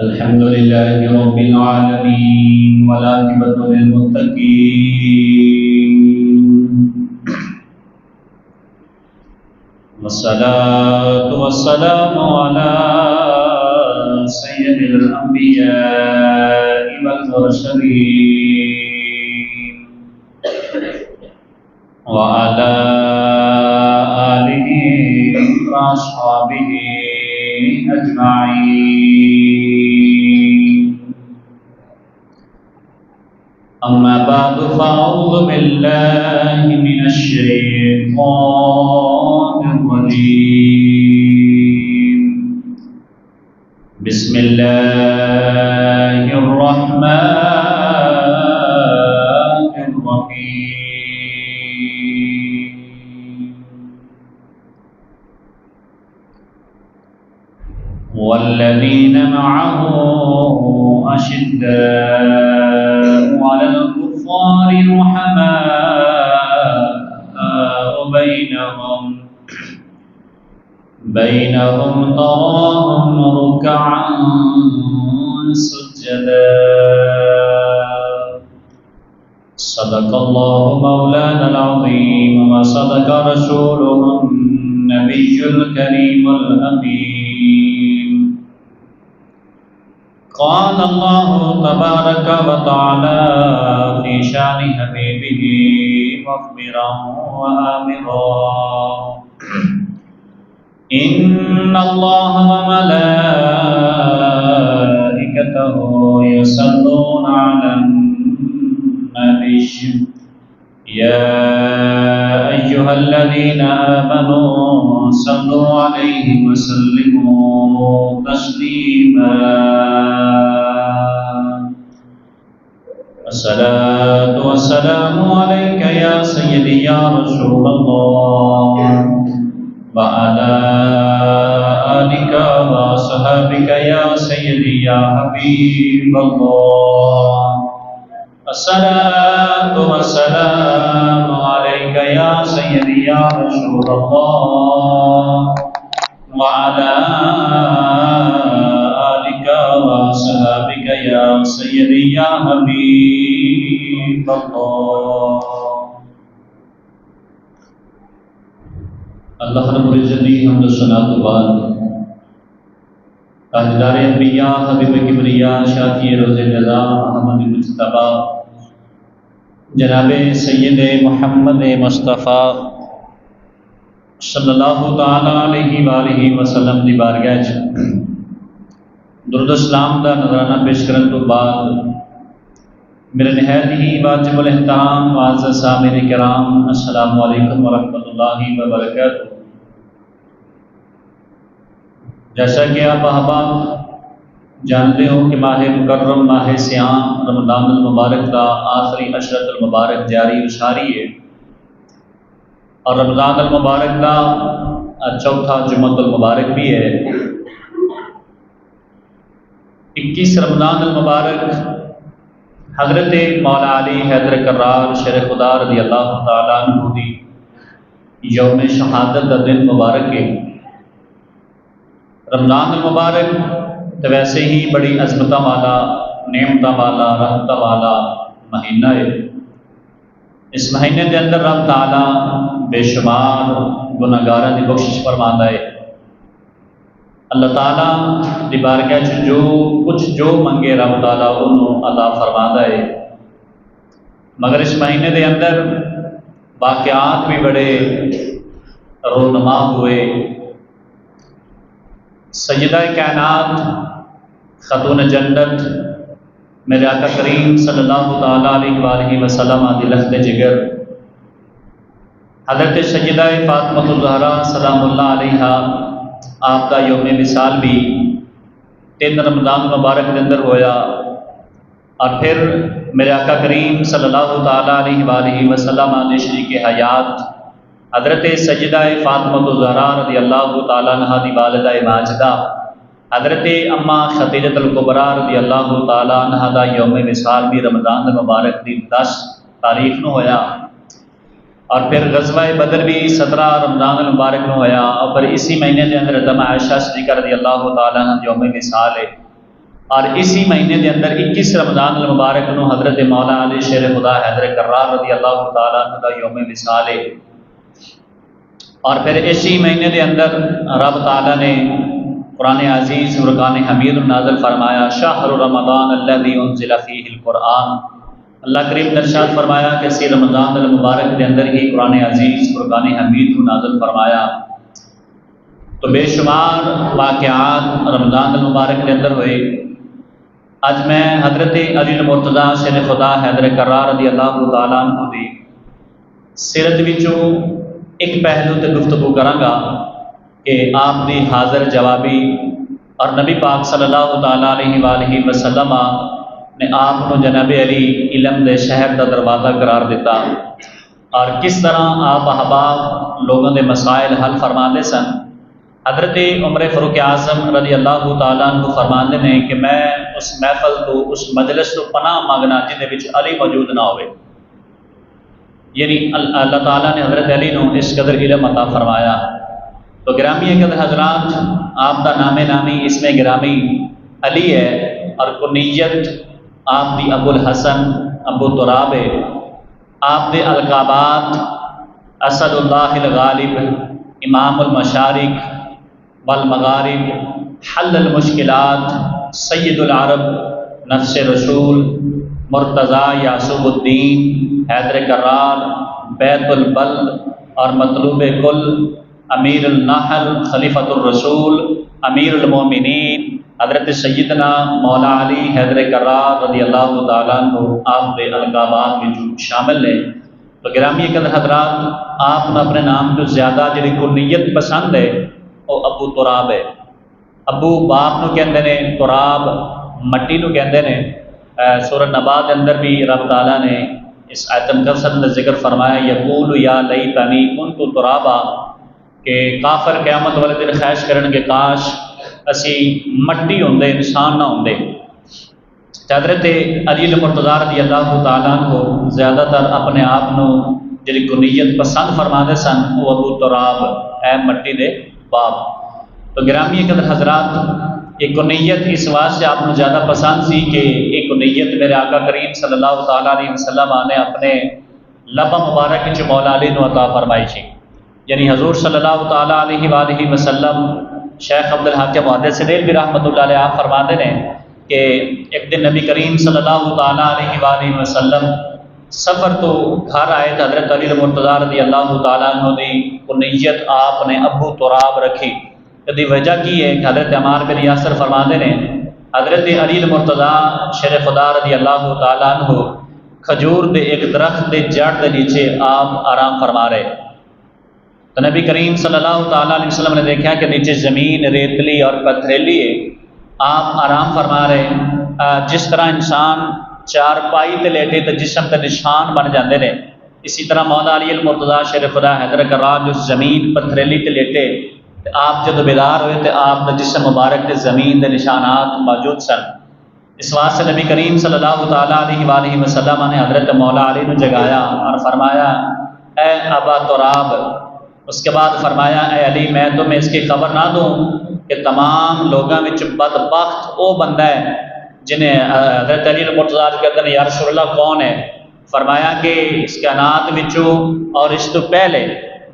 الحمد لله رب العالمين والعاقبة للمتقين والصلاة والسلام على سيد الأنبياء والمرسلين وعلى آله وأصحابه أجمعين. أما بعد فأعوذ بالله من الشيطان الرجيم. بسم الله الرحمن الرحيم. والذين معه أشداء على الكفار رحماء بينهم تراهم ركعا سجدا. صدق الله مولانا العظيم وصدق رسوله النبي الكريم الأمين. قال الله تبارك وتعالى في شان حبيبه مخبرا وآمرا: إن الله وملائكته يصلون على النبي يا أيها الذين آمنوا صلوا عليه وسلموا تسليما. الصلاة والسلام عليك يا سيدي يا رسول الله وعلى آلك وصحابك يا سيدي يا حبيب الله. الصلاة والسلام عليك يا سيدي يا رسول الله وعلى آلك وصحابك يا سيدي يا حبيب الله. اللہ رب العزت کی حمد و ثنا تو بعد تاجدار انبیاء حبیب کبریا شافی روز رضا محمد مجتبی جناب سید محمد مصطفیٰ صلی اللہ تعالی علیہ وآلہ وسلم دی بارگاہ وچ درود اسلام دا نذرانہ پیش کرن تو بعد میرے نہایت ہی واجب الاحترام معزز سامعین کرام، السلام علیکم ورحمۃ اللہ وبرکاتہ۔ جیسا کہ آپ احباب جانتے ہو کہ ماہ مکرم، ماہ صیام رمضان المبارک کا آخری عشرۃ المبارک جاری و ساری ہے، اور رمضان المبارک کا چوتھا جمعۃ المبارک بھی ہے۔ 21 رمضان المبارک حضرت مولا علی حیدر کرار شیر خدا رضی اللہ تعالیٰ عنہ دی یوم شہادت کا دن مبارک ہے۔ رمضان المبارک تو ویسے ہی بڑی عظمتہ والا، نعمتہ والا، رحمتہ والا مہینہ ہے۔ اس مہینے کے اندر رب تعالیٰ بے شمار گناہگاراں دی بخشش فرماندا ہے۔ اللہ تعالیٰ دی بارگاہ وچ جو منگے رب تعالیٰ انہوں عطا فرماندا ہے۔ مگر اس مہینے دے اندر واقعات بھی بڑے رونما ہوئے۔ سیدہ کائنات خاتون جنت میرے آقا کریم صلی اللہ تعالیٰ علیہ وآلہ وسلم دی لخت جگر حضرت سیدہ فاطمہ الزہرا سلام اللہ علیہا آپ کا یوم وصال بھی 3 رمضان مبارک کے اندر ہویا، اور پھر میرے آقا کریم صلی اللہ تعالیٰ علیہ وآلہ وسلم نے شریک حیات حضرت سیدہ فاطمہ الزہرا رضی اللہ تعالیٰ عنہ دی والدہ ماجدہ حضرت اما خدیجہ الکبریٰ رضی اللہ تعالیٰ عنہ دا یوم وصال بھی رمضان مبارک دی 10 تاریخ نو ہویا، اور پھر غزوہ بدر بھی 17 رمضان المبارک میں ہویا، اور پھر اسی مہینے کے اندر حضرت عائشہ صدیقہ رضی اللہ تعالیٰ عنہ یوم وصال ہے۔ اور اسی مہینے کے اندر 21 رمضان المبارک نو حضرت مولا علی شیر خدا حیدر کرار رضی اللہ تعالیٰ عنہ کا یوم وصال ہے۔ اور پھر اسی مہینے کے اندر رب تعالیٰ نے قرآن عزیز فرقان حمید نازل فرمایا، شہر رمضان الذی انزل فیہ القرآن۔ اللہ کریم نے ارشاد فرمایا کہ اسی رمضان المبارک کے اندر ہی قرآن عزیز فرقان حمید نازل فرمایا۔ تو بے شمار واقعات رمضان المبارک کے اندر ہوئے۔ اج میں حضرت علی المرتضیٰ شیر خدا حیدر کرار رضی اللہ تعالیٰ عنہ دی سیرت وچوں ایک پہلو تے گفتگو کراں کہ آپ دی حاضر جوابی اور نبی پاک صلی اللہ تعالیٰ علیہ وآلہ وسلم نے آپ کو جناب علی علم دے شہر دا دروازہ قرار دیتا، اور کس طرح آپ احباب لوگوں دے مسائل حل فرماندے سن۔ حضرت عمر فاروق اعظم رضی اللہ تعالیٰ عنہ فرماندے نے کہ میں اس محفل تو اس مجلس تو پناہ مانگنا جن وچ علی موجود نہ ہوئے، یعنی اللہ تعالیٰ نے حضرت علی نو اس قدر علم عطا فرمایا۔ تو گرامی قدر حضرات، آپ کا نام نامی اس میں گرامی علی ہے، اور کنیت آپ دی ابو الحسن ابو تراب ہے۔ آپ دے القابات اسد اللہ الغالب، امام المشارق والمغارب، حل المشکلات، سید العرب، نفس رسول، مرتضیٰ یعصوب الدین، حیدر کرار، بیت البلد اور مطلوب کل، امیر النحل، خلیفۃ الرسول، امیر المومنین، حضرت سیدنا مولا علی حیدر کرار رضی اللہ تعالیٰ عنہ آپ کے القابات میں شامل ہیں۔ تو گرامی قدر حضرات، آپ نے اپنے نام جو زیادہ جی کنیت پسند ہے وہ ابو تراب ہے۔ ابو باپ نو کہندے نے، تراب مٹی نو کہندے نے۔ سورہ نبا کے اندر بھی رب تعالیٰ نے اس آیت مقدسہ میں ذکر فرمایا، یقول یا لیتنی کنت ترابا، کہ کافر قیامت والے دن خواہش کرن کہ کاش اسی مٹی ہوندے، انسان نہ ہوندے۔ حضرت علی المرتضیٰ رضی اللہ تعالیٰ عنہ زیادہ تر اپنے آپ نو جی کنیت پسند فرماندے سن وہ ابو تراب، اے مٹی دے باپ۔ تو گرامی قدر حضرات، ایک کنیت اس واسطے آپ کو زیادہ پسند سی کہ ایک کنیت میرے آقا کریم صلی اللہ تعالیٰ علیہ وسلم نے اپنے لب مبارک چ مولا علی نو عطا فرمائی سی، یعنی حضور صلی اللہ تعالیٰ علیہ وآلہ وسلم شیخ عبدالحق محدث دہلوی رحمۃ اللہ علیہ آپ فرماتے ہیں کہ ایک دن نبی کریم صلی اللہ تعالیٰ علیہ وآلہ وسلم سفر تو گھر آئے تو حضرت علی المرتضیٰ رضی اللہ تعالیٰ عنہ دی کنیت آپ نے ابو تراب رکھی۔ دی وجہ کی ہے کہ حضرت عمار بن یاسر فرماتے ہیں حضرت علی المرتضیٰ شیر خدا رضی اللہ تعالیٰ عنہ کھجور دے ایک درخت دے جڑ دے نیچے آپ آرام فرما رہے، تو نبی کریم صلی اللہ تعالیٰ علیہ وسلم نے دیکھا کہ نیچے زمین ریتلی اور پتھریلی ہے، آپ آرام فرما رہے۔ جس طرح انسان چار پائی تے لیٹے تو جسم تے نشان بن جاندے نے، اسی طرح مولا علی المرتضیٰ شیر خدا حیدر کرار جو زمین پتھریلی تے لیٹے، آپ جب بیدار ہوئے تو آپ کا جسم مبارک تے زمین دے نشانات موجود سن۔ اس واسطے نبی کریم صلی اللہ تعالیٰ علیہ وآلہ وسلم نے حضرت مولا علی نو جگایا اور فرمایا، اے ابا تراب۔ اس کے بعد فرمایا، اے علی میں تمہیں اس کی خبر نہ دوں کہ تمام لوگوں میں بدبخت وہ بندہ ہے جنہیں حضرت علی المرتضیٰ کہتے ہیں یا رسول اللہ کون ہے؟ فرمایا کہ اس کائنات وچوں اور اس تو پہلے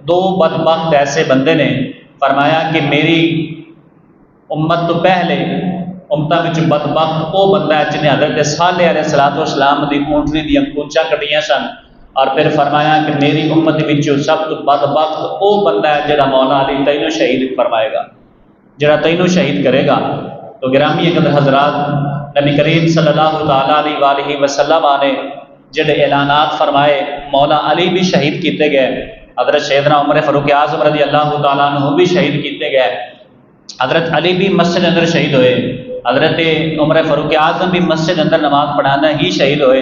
دو بدبخت ایسے بندے نے، فرمایا کہ میری امت تو پہلے امتاں وچ بدبخت وہ بندہ ہے جنہیں حضرت صالح علیہ الصلوۃ والسلام دی اونٹنی دیاں پونچھاں کٹیاں سن، اور پھر فرمایا کہ میری امت وچوں سب تو بدبخت وہ بندہ ہے جڑا مولا علی تینوں شہید فرمائے گا، جڑا تینوں شہید کرے گا۔ تو گرامی قدر حضرات، نبی کریم صلی اللہ تعالیٰ علیہ وآلہ وسلم نے جڑے اعلانات فرمائے، مولا علی بھی شہید کیتے گئے، حضرت سیدنا عمر فاروق اعظم رضی اللہ تعالیٰ عنہ بھی شہید کیتے گئے، حضرت علی بھی مسجد اندر شہید ہوئے، حضرت عمر فاروق اعظم بھی مسجد اندر نماز پڑھانا ہی شہید ہوئے،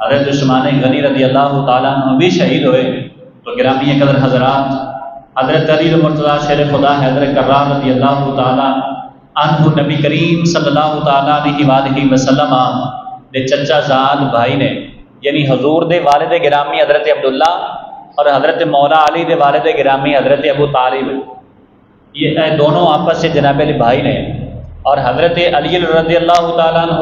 حضرت عثمان غنی رضی اللہ تعالیٰ عنہ بھی شہید ہوئے۔ تو گرامی قدر حضرات، حضرت علی المرتضیٰ شیر خدا حیدر کرار رضی اللہ تعالیٰ عنہ نبی کریم صلی اللہ تعالیٰ علیہ وآلہ وسلم دے چچا زاد بھائی نے، یعنی حضور دے والد گرامی حضرت عبداللہ اور حضرت مولا علی دے والد گرامی حضرت ابو طالب، یہ دونوں آپس سے جناب علی بھائی نے۔ اور حضرت علی رضی اللہ تعالیٰ عنہ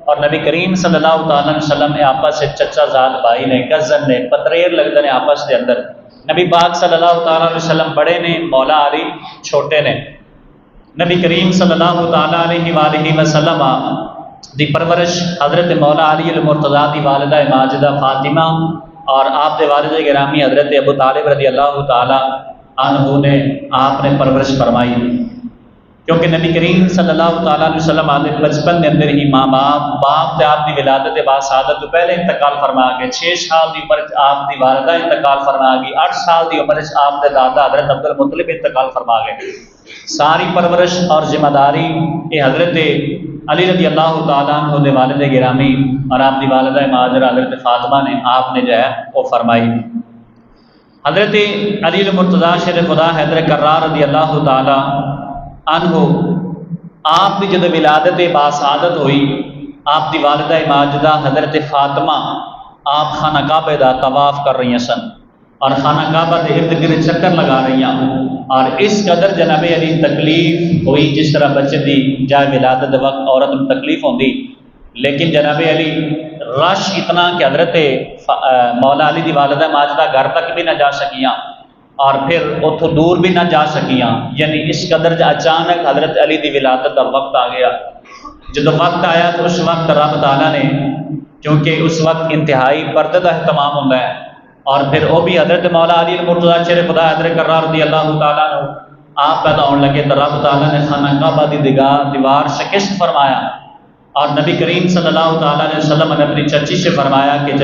اور نبی کریم صلی اللہ تعالیٰ علیہ وسلم نے آپس سے چچا زاد بھائی نے کزن نے پتریر لگتے ہیں آپس کے اندر. نبی پاک صلی اللہ تعالیٰ علیہ وسلم بڑے نے، مولا علی چھوٹے نے. نبی کریم صلی اللہ تعالیٰ علیہ وآلہ وسلم دی پرورش حضرت مولا علی المرتضیٰ دی والدہ ماجدہ فاطمہ اور آپ کے والد گرامی حضرت ابو طالب رضی اللہ تعالیٰ عنہ نے آپ نے پرورش فرمائی. کیونکہ نبی کریم صلی اللہ تعالیٰ علیہ وسلم آدھے بچپن کے اندر ہی ماں باپ تے آپ کی ولادت باسعادت تو پہلے انتقال فرما گئے. 6 سال کی عمر آپ کی والدہ انتقال فرما گئی. 8 سال کی عمر آپ کے دادا حضرت عبد المطلب انتقال فرما گئے. ساری پرورش اور ذمہ داری یہ حضرت علی رضی اللہ تعالیٰ عنہ دے والد گرامی اور آپ کی والدہ ماجرہ حضرت فاطمہ نے آپ نے جو ہے وہ فرمائی. حضرت علی المرتضیٰ شیر خدا حیدر کرار رضی اللہ تعالیٰ عنہ آپ کی جب ولادت باسعادت ہوئی، آپ کی والدہ ماجدہ حضرت فاطمہ آپ خانہ کعبہ دا طواف کر رہی سن اور خانہ کعبہ کے ارد گرد چکر لگا رہی ہیں. اور اس قدر جناب علی تکلیف ہوئی جس طرح بچے دی جائے ولادت وقت عورت میں تکلیف ہوندی، لیکن جناب علی رش اتنا کہ حضرت مولا علی دی والدہ ماجدہ گھر تک بھی نہ جا سکیاں اور پھر اتوں دور بھی نہ جا سکیاں. یعنی اس قدر اچانک حضرت علی دی ولادت کا وقت آ گیا. جب وقت آیا تو اس وقت رب تعالیٰ نے، کیونکہ اس وقت انتہائی پردے کا اہتمام ہوتا ہے اور پھر وہ بھی حضرت مولا علی المرتضیٰ شیر خدا حیدر کرار رضی اللہ تعالیٰ عنہ آپ پیدا ہونے لگے تو رب تعالیٰ نے خانہ کعبہ دی دیوار شکست فرمایا اور نبی کریم صلی اللہ تعالیٰ علیہ وسلم نے اپنی چچی سے فرمایا کہ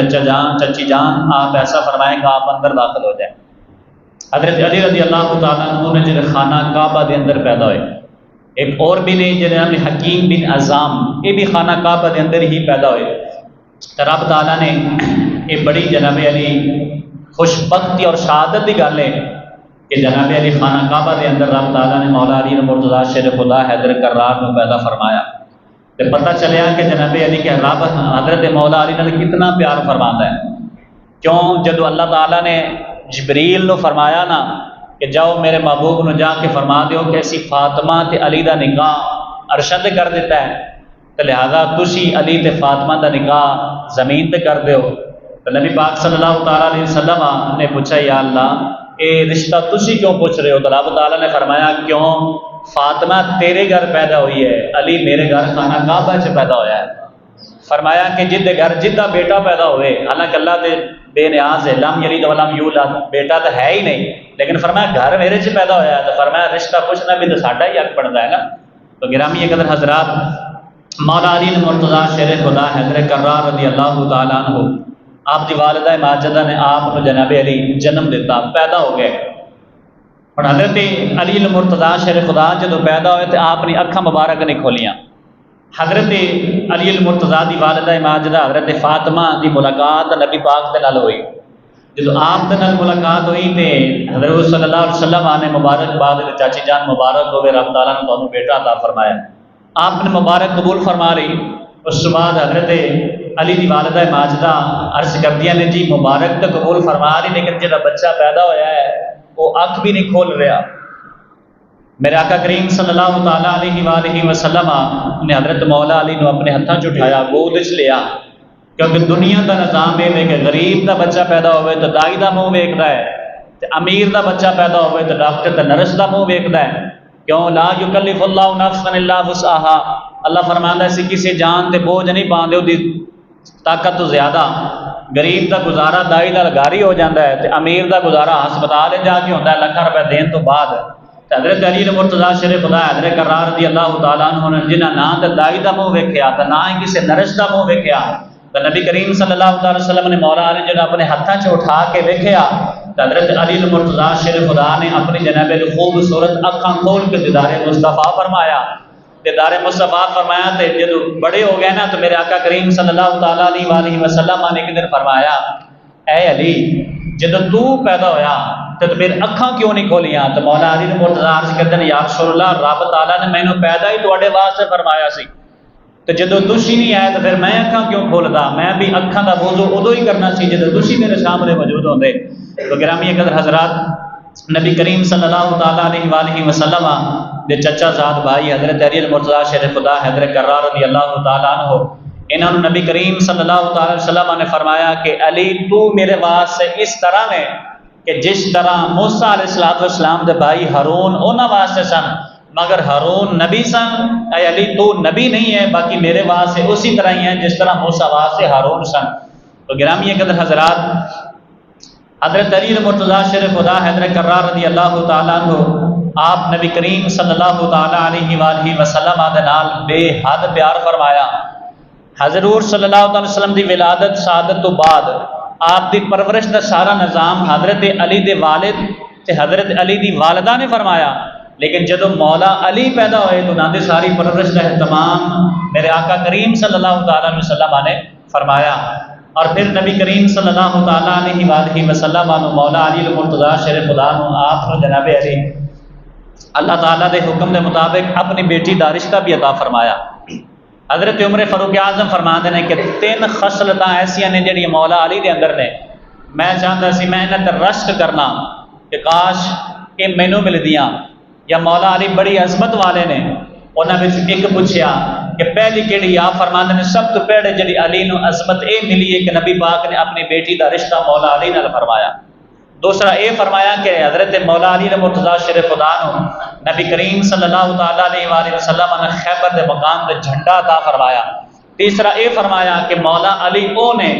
چچی جان آپ ایسا فرمائیں کہ آپ اندر داخل ہو جائیں. حضرت علی رضی اللہ تعالیٰ عنہ نے جنہیں خانہ کعبہ دے اندر پیدا ہوئے. ایک اور بھی نے جنہیں نام حکیم بن عزام، یہ بھی خانہ کعبہ دے اندر ہی پیدا ہوئے. رب تعالیٰ نے یہ بڑی جناب علی خوش بختی اور شہادت کی گل ہے کہ جناب علی خانہ کعبہ دے اندر رب تعالیٰ نے مولا علی المرتضیٰ شیر خدا حیدر کرار کو پیدا فرمایا. تو پتہ چلیا کہ جناب علی کے رب حضرت مولا علی نے کتنا پیار فرماتا ہے. کیوں جدو اللہ تعالیٰ نے جبریل نو فرمایا نا کہ جاؤ میرے محبوب نو جا کے فرما دیو کہ ایسی فاطمہ تے علی دا نکاح ارشد کر دیتا ہے، تو لہذا تسی علی تے فاطمہ دا نکاح زمین تے کر دیو. تو نبی پاک صلی اللہ تعالیٰ علیہ وسلم نے پوچھا یا اللہ اے رشتہ تسی کیوں پوچھ رہے ہو؟ تو رب تعالیٰ نے فرمایا کیوں، فاطمہ تیرے گھر پیدا ہوئی ہے، علی میرے گھر خانہ کعبہ سے پیدا ہویا ہے. فرمایا کہ جد گھر جدہ بیٹا پیدا ہوئے، حالانکہ اللہ دے بے نیاز ہے، لم یلد ولم یولد، بیٹا تو ہے ہی نہیں، لیکن فرمایا گھر میرے سے پیدا ہویا ہے، تو فرمایا رشتہ پوچھنا بھی تو ساڈا ہی حق بنتا ہے نا. تو گرامی قدر حضرات، مولا علی المرتضیٰ شیر خدا حیدر کرار رضی اللہ تعالیٰ عنہ آپ کی والدہ ماجدہ نے آپ کو جناب علی جنم دیتا، پیدا ہو گئے. اور حضرت علی المرتضیٰ شیر خدا جدو پیدا ہوئے تو آپ نے اکھاں مبارک نہیں کھولیاں. حضرت علی المرتضیٰ دی والدہ ماجدہ حضرت فاطمہ دی ملاقات نبی پاک دے نال ہوئی. جدو آپ دے نال ملاقات ہوئی تے حضرت صلی اللہ علیہ وسلم نے مبارک بعد چاچی جان مبارک ہوئے، رب تعالیٰ نے تمہیں بیٹا عطا فرمایا. آپ نے مبارک قبول فرما رہی. اس کے بعد حضرت علی دی والدہ ماجدہ عرض کردیاں نے جی مبارک تو قبول فرما رہی لیکن جہاں بچہ پیدا ہویا ہے وہ اکھ بھی نہیں کھول رہا. میرے آقا کریم صلی اللہ تعالیٰ علیہ وآلہ وسلم نے حضرت مولا علی نو اپنے ہاتھوں چٹھایا، گود چ لیا، کیونکہ دنیا کا نظام یہ ہے کہ غریب کا بچہ پیدا ہوئے تو دائی کا منہ ویکھدا ہے، تے امیر کا بچہ پیدا ہوئے تو ڈاکٹر تے نرس کا منہ ویکھدا ہے. کیوں لا یکلف اللہ نفسا الا وسعها، اللہ فرماندا ہے اسی کسی جان تے بوجھ نہیں پاندے دی طاقت تو زیادہ. غریب کا گزارا دائی کا گاری ہو جاتا ہے تے امیر کا گزارا ہسپتال جا کے ہوتا ہے لاکھاں روپے دین تو بعد. حضرت علی المرتضیٰ شیر خدا حیدر کرار رضی اللہ تعالیٰ عنہ نے جنہ نہ تو دائی کا منہ ویکھیا تو نہ ہی کسی نرس کا منہ ویکھیا، تو نبی کریم صلی اللہ تعالی وسلم نے مولا علی جنہ اپنے ہاتھوں سے اٹھا کے ویکھیا تو حضرت علی المرتضیٰ شیر خدا نے اپنی جناب خوبصورت اکھاں کھول کے دیدار مصطفیٰ فرمایا. دیدار مصطفیٰ فرمایا تو جب بڑے ہو گئے نا تو میرے آقا کریم صلی اللہ تعالیٰ علیہ وآلہ وسلم نے ایک دن فرمایا اے علی جب تو پیدا ہویا تو پھر اکھاں کیوں نہیں کھولیاں؟ تو مولا علی المرتضیٰ عرض کرتے ہیں یا رسول اللہ رب تعالیٰ نے مینوں پیدا ہی تواڈے واسطے فرمایا سی، تو جدو تسی نہیں آئے تو پھر میں اکھاں کیوں کھولدا؟ میں بھی اکھاں دا وضو ادو ہی کرنا سی جدو تسی میرے سامنے موجود ہوندے. تو گرامی قدر حضرات، نبی کریم صلی اللہ تعالیٰ علیہ وآلہ وسلم دے چچا زاد بھائی حضرت علی المرتضیٰ شیر خدا حیدر کرار رضی اللہ تعالیٰ عنہ، انہوں نے نبی کریم صلی اللہ تعالی وسلم نے فرمایا کہ علی تو میرے واسطے اس طرح میں کہ جس طرح موسیٰ علیہ السلام دے بھائی ہارون انہاں واسطے سن، مگر ہارون نبی سن، اے علی تو نبی نہیں ہے، باقی میرے واسطے اسی طرح ہی ہیں جس طرح موسیٰ واسطے ہارون سن۔ تو گرامی قدر حضرات، حضرت علی المرتضیٰ شیر خدا حیدر کرار رضی اللہ تعالیٰ عنہ آپ نبی کریم صلی اللہ تعالیٰ علیہ وآلہ وسلم دے نال بے حد پیار فرمایا۔ حضور صلی اللہ علیہ وسلم دی ولادت سعادت تو بعد آپ دی پرورش دا سارا نظام حضرت علی دے والد تے حضرت علی دی والدہ نے فرمایا، لیکن جدو مولا علی پیدا ہوئے تو انہاں دی ساری پرورش کا اہتمام میرے آقا کریم صلی اللہ تعالیٰ علیہ وسلم نے فرمایا۔ اور پھر نبی کریم صلی اللہ تعالیٰ علیہ وآلہ وسلم مولا علی المرتضیٰ شیر خدا آپ نے جناب علی اللہ تعالیٰ دے حکم دے مطابق اپنی بیٹی دارش کا بھی عطا فرمایا۔ حضرت عمر فاروق اعظم فرماتے ہیں کہ 3 خصلتاں ایسیاں نے جڑی مولا علی دے اندر نے، میں چاہتا سی میں انہاں تے رشک کرنا کہ کاش یہ مینوں مل دیاں، یا مولا علی بڑی عظمت والے نے۔ انہاں وچ ایک پوچھیا کہ پہلی کیڑی؟ آپ فرماتے ہیں سب تو پہلے جڑی علی نو عظمت اے ملی ہے کہ نبی پاک نے اپنی بیٹی دا رشتہ مولا علی نال فرمایا۔ دوسرا اے فرمایا کہ حضرت مولا علی المرتضیٰ شیر خدا نو نبی کریم صلی اللہ تعالیٰ علیہ وآلہ وسلم نے خیبر دے مقام تے جھنڈا عطا فرمایا۔ تیسرا اے فرمایا کہ مولا علی او نے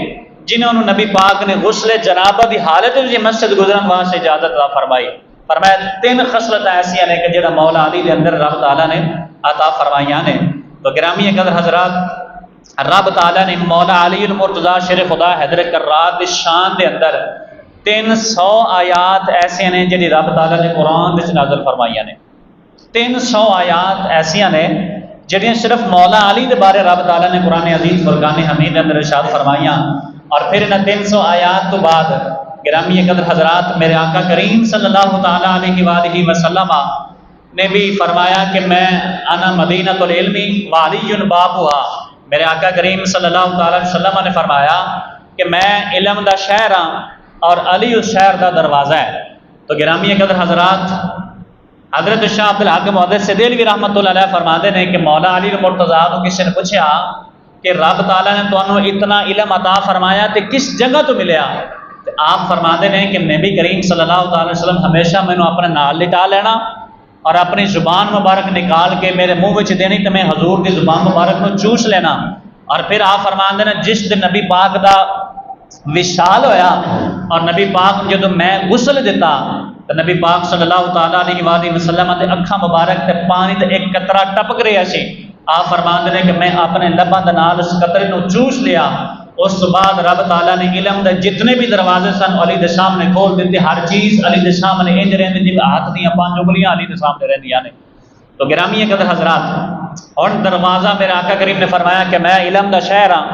جنہوں نے نبی پاک نے غسل جنابت دی حالت میں مسجد گزرن واسطے اجازت عطا فرمائی۔ فرمایا 3 خصلتاں ایسیاں نے کہ جڑا مولا علی دے اندر رب تعالیٰ نے عطا فرمائیاں نے۔ تو گرامی قدر حضرات، رب تعالیٰ نے مولا علی المرتضیٰ شیر خدا حیدر کرار دی شان دے اندر 300 آیات ایسے ہیں جڑی رب تعالیٰ نے قرآن وچ نازل فرمائیاں نے۔ 300 آیات ایسیاں نے جڑیاں صرف مولا علی دے بارے رب تعالیٰ نے قرآن عزیز فرقان حمید کے اندر ارشاد فرمائیاں۔ اور پھر انہاں 300 آیات تو بعد گرامی قدر حضرات میرے آقا کریم صلی اللہ تعالیٰ علیہ وآلہ وسلم نے بھی فرمایا کہ میں انا مدینۃ العلم وعلی بابھا، میرے آقا کریم صلی اللہ تعالیٰ علیہ وسلم نے فرمایا کہ میں علم دا شہر ہاں اور علی اس شہر دا دروازہ ہے۔ تو گرامی قدر حضرات، حضرت شاہ عبدالحق محدث دہلوی رحمۃ اللہ علیہ فرماتے ہیں کہ مولا علی المرتضیٰ کو کسی نے پوچھا کہ رب تعالیٰ نے تانوں اتنا علم عطا فرمایا تے کس جگہ تو ملیا؟ تو آپ فرماتے ہیں کہ نبی کریم صلی اللہ تعالی وسلم ہمیشہ مینوں اپنے نال لٹا لینا اور اپنی زبان مبارک نکال کے میرے منہ وچ دینی تو میں حضور کی زبان مبارک کو چوس لینا۔ اور پھر آپ فرماتے ہیں جس دن نبی پاک دا وصال ہویا اور نبی پاک جدو میں غسل دیتا تو نبی پاک صلی اللہ تعالیٰ علیہ وآلہ وسلم تے اکھاں مبارک تے پانی تے ایک قطرہ ٹپک رہا سی۔ آپ فرماتے ہیں کہ میں اپنے لباں دے نال اس قطرے نو چوس لیا۔ اس بعد رب تعالیٰ نے علم دے جتنے بھی دروازے سن علی دے سامنے کھول دیتے، ہر چیز علی دے سامنے انج رہندی جی ہاتھ دیاں 5 انگلیاں علی دے سامنے رہندیاں نے۔ تو گرامی قدر حضرات، اور دروازہ میرے آقا کریم نے فرمایا کہ میں علم دا شہر ہاں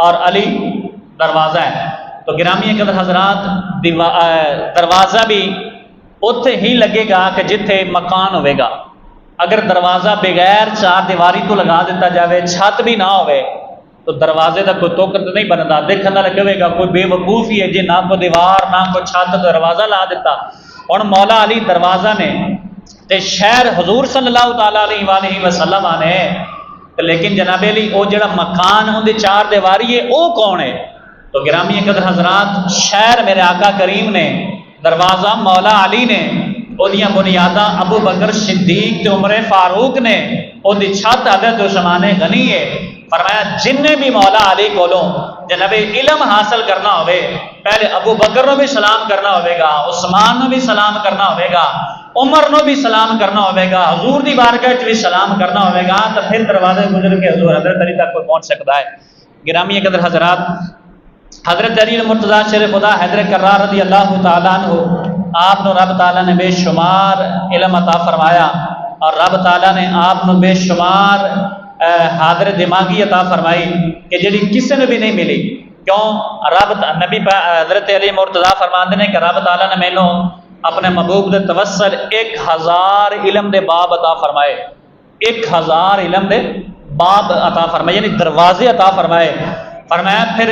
اور علی دروازہ ہے۔ تو گرامی قدر حضرات، دروازہ بھی اتنے ہی لگے گا کہ جتھے مکان ہوئے گا۔ اگر دروازہ بغیر 4 دیواری تو لگا دیتا جاوے، چھت بھی نہ ہوئے تو دروازے کا کوئی توقت نہیں بنتا، دیکھنا لگے گا کوئی بے وقوف ہی ہے جی، نہ کوئی دیوار نہ کوئی چھت، دروازہ لا دیتا۔ اور مولا علی دروازہ نے تے شہر حضور صلی اللہ تعالیٰ علیہ وآلہ وسلم نے، لیکن جناب علی وہ جڑا مکان ان دی 4 دیواری ہے وہ کون ہے؟ تو گرامی قدر حضرات، شہر میرے آقا کریم نے، دروازہ مولا علی نے، اودیاں بنیاداں ابو بکر صدیق تے عمر فاروق نے، اودی چھت حضرت عثمان غنی ہے۔ فرمایا جن نے بھی مولا علی کولوں جناب علم حاصل کرنا ہوئے، پہلے ابو بکر نو بھی سلام کرنا ہوئے گا، عثمان نو بھی سلام کرنا ہوئے گا، عمر نو بھی سلام کرنا ہوئے گا، حضور دی بارگاہ وچ بھی سلام کرنا ہوئے گا، تو پھر دروازے گزر کے حضور حضرت علی تک کوئی پہنچ سکتا ہے۔ گرامی قدر حضرات، حضرت علی المرتضیٰ شیر خدا حیدر کرار رضی اللہ تعالیٰ عنہ آپ نو رب تعالیٰ نے بے شمار علم عطا فرمایا اور رب تعالیٰ نے آپ نو بے شمار حاضر دماغی عطا فرمائی کہ جڑی کسی نے بھی نہیں ملی۔ کیوں؟ رب نبی حضرت علی مرتضیٰ فرماتے ہیں کہ رب تعالیٰ نے مینوں اپنے محبوب دے توسل 1000 علم دے باب عطا فرمائے، 1000 علم دے باب عطا فرمائے، یعنی دروازے عطا فرمائے۔ فرمایا پھر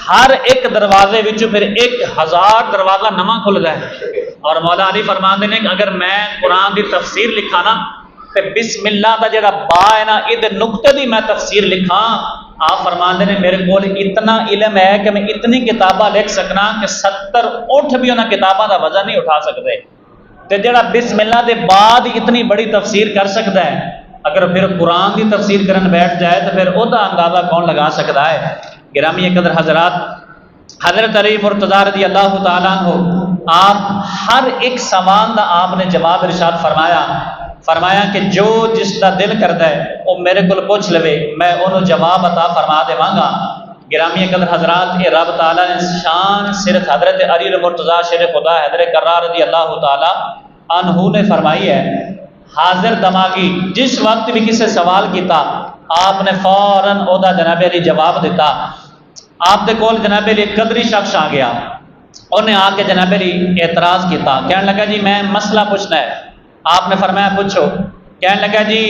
ہر ایک دروازے وچوں پھر 1000 دروازہ نواں کھلدا ہے۔ اور مولا علی فرماتے ہیں کہ اگر میں قرآن دی تفسیر لکھا نا تے بسم اللہ دا جڑا با ہے نا یہ نقطے دی میں تفسیر لکھاں، آپ فرماندے نے میرے کول اتنا علم ہے کہ میں اتنی کتاباں لکھ سکنا کہ 70 اٹھ بھی انہاں کتاباں دا وزن نہیں اٹھا سکتے۔ تے جڑا بسم اللہ دے بعد اتنی بڑی تفسیر کر سکتا ہے، اگر پھر قرآن کی تفسیر کرن بیٹھ جائے تو پھر وہ اندازہ کون لگا سکتا ہے۔ گرامی قدر حضرات، حضرت علی مرتضیٰ رضی اللہ تعالیٰ عنہ آپ ہر ایک سوال دا آپ نے جواب ارشاد فرمایا کہ جو جس دا دل کرتا ہے وہ میرے کو پوچھ لے، میں انہوں جواب عطا فرما دیواں گا۔ گرامی قدر حضرات، یہ رب تعالیٰ نے شان صرف حضرت علی المرتضیٰ شیر خدا حیدر کرار رضی اللہ تعالیٰ عنہ نے فرمائی ہے۔ حاضر دماغی جس وقت بھی کسی سوال کیتا آپ نے فوراً او دا جناب علی جواب دیتا۔ آپ دے کول جناب علی قدری شخص آ گیا، انہیں آ کے جناب علی اعتراض کیتا، کہنے لگا جی میں مسئلہ پوچھنا ہے۔ آپ نے فرمایا پوچھو۔ کہنے لگا جی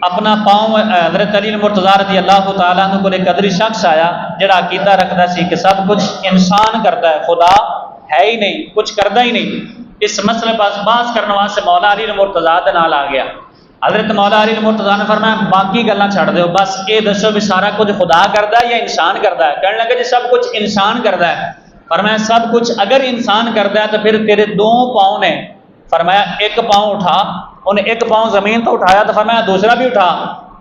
اپنا پاؤں حضرت علی مرتضیٰ رضی اللہ تعالیٰ عنہ کو ایک قدری شخص آیا جڑا عقیدہ رکھتا سی کہ سب کچھ انسان کرتا ہے، خدا ہے ہی نہیں، کچھ کرتا ہی نہیں۔ اس مسئلے پر بحث کرنے واسطے مولا علی مرتضیٰ دے نال آ گیا۔ حضرت مولا علی مرتضیٰ نے فرمایا باقی گلاں چھڑ دیو، بس یہ دسو بھی سارا کچھ خدا کرتا ہے یا انسان کرتا ہے؟ کہنے لگا جی سب کچھ انسان کرتا ہے۔ فرمایا سب کچھ اگر انسان کرتا ہے تو پھر تیرے دو پاؤں نے، فرمایا ایک پاؤں اٹھا، انہیں ایک پاؤں زمین تو اٹھایا تو فرمایا دوسرا بھی اٹھا۔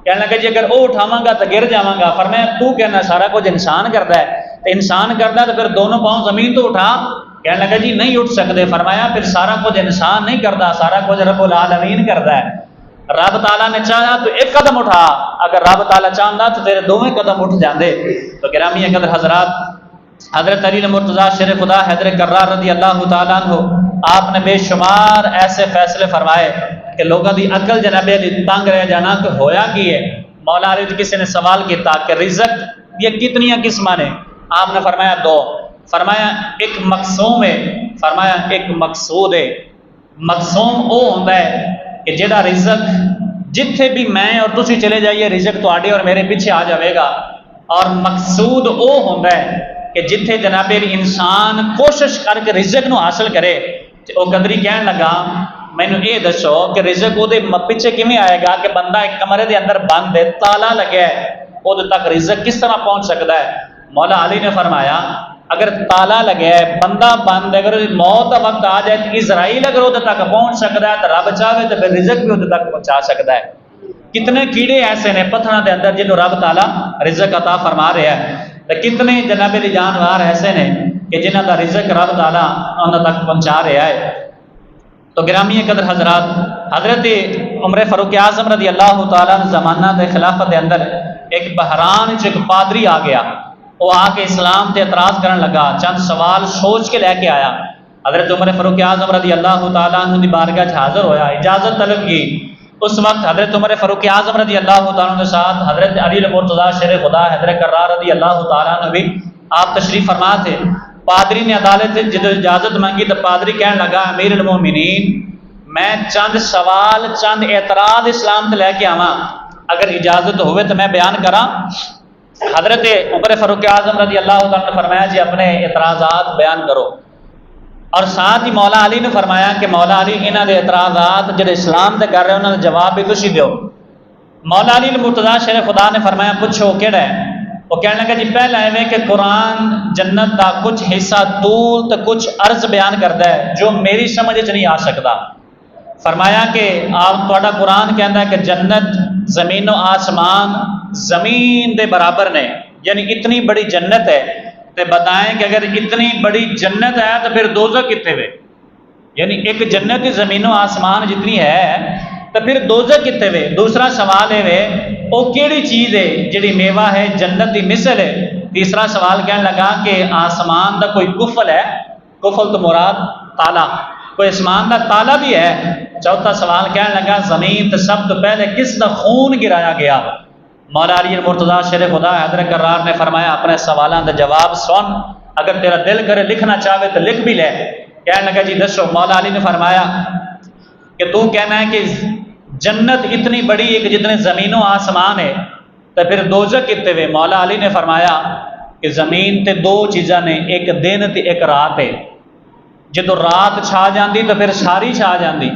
کہنے لگا جی اگر وہ اٹھاواں گا تو گر جاواں گا۔ فرمایا تو کہنا سارا کچھ انسان کرتا ہے، تو انسان کرتا ہے تو پھر دونوں پاؤں زمین تو اٹھا۔ کہنے لگا جی نہیں اٹھ سکتے۔ فرمایا پھر سارا کچھ انسان نہیں کرتا، سارا کچھ رب العالمین کرتا ہے۔ رب تعالیٰ نے چاہا تو ایک قدم اٹھا، اگر رب تعالیٰ چاہتا تو تیرے دونوں قدم اٹھ جاندے۔ تو گرامی قدر حضرات، حضرت علی مرتضیٰ شیر خدا حیدر کرار رضی اللہ تعالیٰ عنہ آپ نے بے شمار ایسے فیصلے فرمائے کہ لوگوں دی عقل جناب علی تنگ رہ جانا کہ ہویا کی ہے۔ مولا علی کسی نے سوال کیتا کہ رزق یہ کتنی قسمیں نے؟ آپ نے فرمایا دو۔ فرمایا ایک مقسوم ہے، فرمایا ایک مقصود ہے۔ مقسوم وہ ہوتا ہے کہ جہاں رزق جتھے بھی میں اور تسی چلے جائیے رزق تواڈے اور میرے پیچھے آ جائے گا، اور مقصود وہ ہوتا ہے کہ جتھے جناب انسان کوشش کر کے رزق نو حاصل کرے۔ وہ قدری کہنے لگا مینوں یہ دسو کہ رزق وہ پیچھے کیویں آئے گا کہ بندہ ایک کمرے دے اندر بند ہے، تالا لگا ہے، وہ تک رزق کس طرح پہنچ سکتا ہے؟ مولا علی نے فرمایا اگر تالا لگا ہے، بندہ بند ہے، اگر موت کا وقت آ جائے تو اسرائیل اگر وہ تک پہنچ سکتا ہے تو رب چاہے تو پھر رزق بھی وہ تک پہنچا سکتا ہے۔ کتنے کیڑے ایسے نے پتھراں دے اندر جنہوں رب تعالیٰ رزق عطا فرما رہا ہے، تو کتنے جناب جانور ایسے نے کہ جنہ کا رزق رب تعالیٰ انہوں تک پہنچا رہا ہے۔ تو گرامی قدر حضرات، حضرت عمر فاروق اعظم رضی اللہ تعالیٰ عنہ زمانہ دے خلافت دے اندر ایک بحران ایک پادری آ گیا، وہ آ کے اسلام تے اعتراض کرنے لگا، چند سوال سوچ کے لے کے آیا۔ حضرت عمر فاروق اعظم رضی اللہ تعالیٰ عنہ دی بارگاہ چ حاضر ہویا، اجازت طلب کی۔ اس وقت حضرت عمر فاروق اعظم رضی اللہ تعالیٰ عنہ کے ساتھ حضرت علی المرتضیٰ شیر خدا حیدر کرار رضی اللہ تعالیٰ عنہ بھی آپ تشریف فرما تھے۔ پادری نے عدالت سے جدو اجازت مانگی تو پادری کہنے لگا امیر المومنین میں چند سوال چند اعتراض اسلام تے لے کے آواں، اگر اجازت ہوئے تو میں بیان کراں۔ حضرت عمر فاروق اعظم رضی اللہ تعالیٰ نے فرمایا جی اپنے اعتراضات بیان کرو، اور ساتھ ہی مولا علی نے فرمایا کہ مولا علی انہاں دے اعتراضات جڑے اسلام تے کر رہے انہاں دا جواب بھی تسی دیو۔ مولا علی المرتضیٰ شیر خدا نے فرمایا پوچھو کیڑا ہے؟ وہ کہنے لگا جی پہلا ہے کہ قرآن جنت دا کچھ حصہ طول تو کچھ عرض بیان کرتا ہے جو میری سمجھ چ نہیں آ سکتا۔ فرمایا کہ آپ تہاڈا قرآن کہندا ہے کہ جنت زمین و آسمان زمین دے برابر نے، یعنی اتنی بڑی جنت ہے، تے بتائیں کہ اگر اتنی بڑی جنت ہے تو پھر دوزخ کتنے ہوئے؟ یعنی ایک جنت زمین و آسمان جتنی ہے تو پھر دوزخ کتنے ہوئے؟ دوسرا سوال ہے وہ کیڑی چیز ہے جڑی میوہ ہے جنت دی مثل ہے؟ تیسرا سوال کہنے لگا کہ آسمان دا کوئی کفل ہے؟ کفل تو مراد تالا، کوئی آسمان دا تالا بھی ہے؟ چوتھا سوال کہنے لگا زمین تو سب تو پہلے کس دا خون گرایا گیا؟ مولا علی المرتضیٰ شیر خدا حیدر کرار نے فرمایا اپنے سوالاں دا جواب سن، اگر تیرا دل کرے لکھنا چاہے تو لکھ بھی لے۔ کہنے لگا جی دسو۔ مولا علی نے فرمایا کہ تو کہنا ہے کہ جنت اتنی بڑی ہے کہ جتنے زمین و آسمان ہے، تو پھر دوزخ کتنے ہوئے؟ مولا علی نے فرمایا کہ زمین تے دو چیزاں نے، ایک دن تے ایک رات ہے۔ جدو رات چھا جاندی تو پھر ساری چھا جاندی،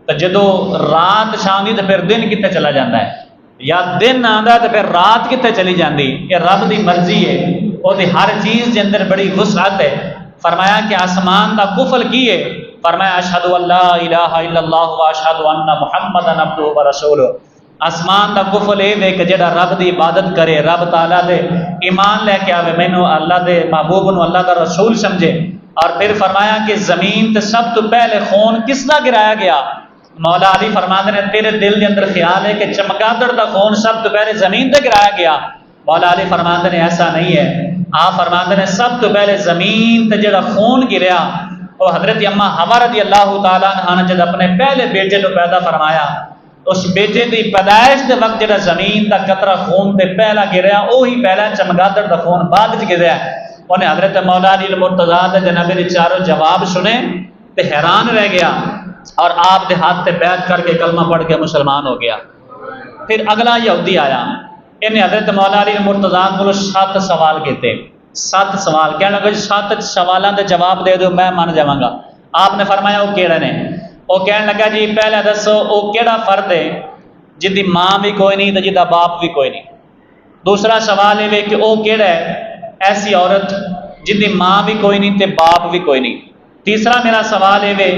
تو جدو رات چھاندی تو پھر دن کتنے چلا جاتا ہے، یا دن آندا تو پھر رات کتنے چلی جاندی؟ یہ رب دی مرضی ہے، وہ دی ہر چیز کے اندر بڑی وسعت ہے۔ فرمایا کہ آسمان دا قفل کی ہے؟ فرمایا اشہد ان لا الہ الا اللہ و اشہد ان محمد عبدہ و رسولہ۔ آسمان دا قفل ہے کہ جڑا رب دی عبادت کرے، رب تعالیٰ دے ایمان لے کے آوے، مینوں اللہ دے محبوب نو اللہ دا رسول سمجھے۔ اور پھر فرمایا کہ زمین تے سب تو پہلے خون کس دا گرایا گیا؟ مولا علی فرماتے ہیں تیرے دل کے اندر خیال ہے کہ چمگادڑ دا خون سب تو پہلے زمین تے گرایا گیا؟ مولا علی فرماتے ہیں ایسا نہیں ہے، آپ فرماتے ہیں سب تو پہلے زمین تے جڑا خون گریا وہ حضرت اما حوا رضی اللہ تعالیٰ عنہ نے جب اپنے پہلے بیٹے کو پیدا فرمایا، اس بیٹے دی پیدائش کے وقت جڑا زمین دا قطرہ خون تے پہلا گریا وہی پہلا چمگادڑ دا خون بعد وچ گریا۔ انہیں حضرت مولا علی المرتضیٰ دے جناب دے چاروں جواب سنے تے حیران رہ گیا، اور آپ دے ہاتھ تے بیعت کر کے کلمہ پڑھ کے مسلمان ہو گیا۔ پھر اگلا یہودی آیا، انہیں حضرت مولا علی المرتضیٰ کو 7 سوال کیتے، 7 سوال کہنے لگا 7 سوالاں دے جواب دے دو میں مان جاواں گا۔ آپ نے فرمایا وہ کیڑے نے؟ وہ کہنے لگا جی پہلے دسو وہ کیڑا فرد ہے جن دی ماں بھی کوئی نہیں تے جدا باپ بھی کوئی نہیں؟ دوسرا سوال یہ کہ وہ کیڑا ہے ایسی عورت جن دی ماں بھی کوئی نہیں تے باپ بھی کوئی نہیں؟ تیسرا میرا سوال یہ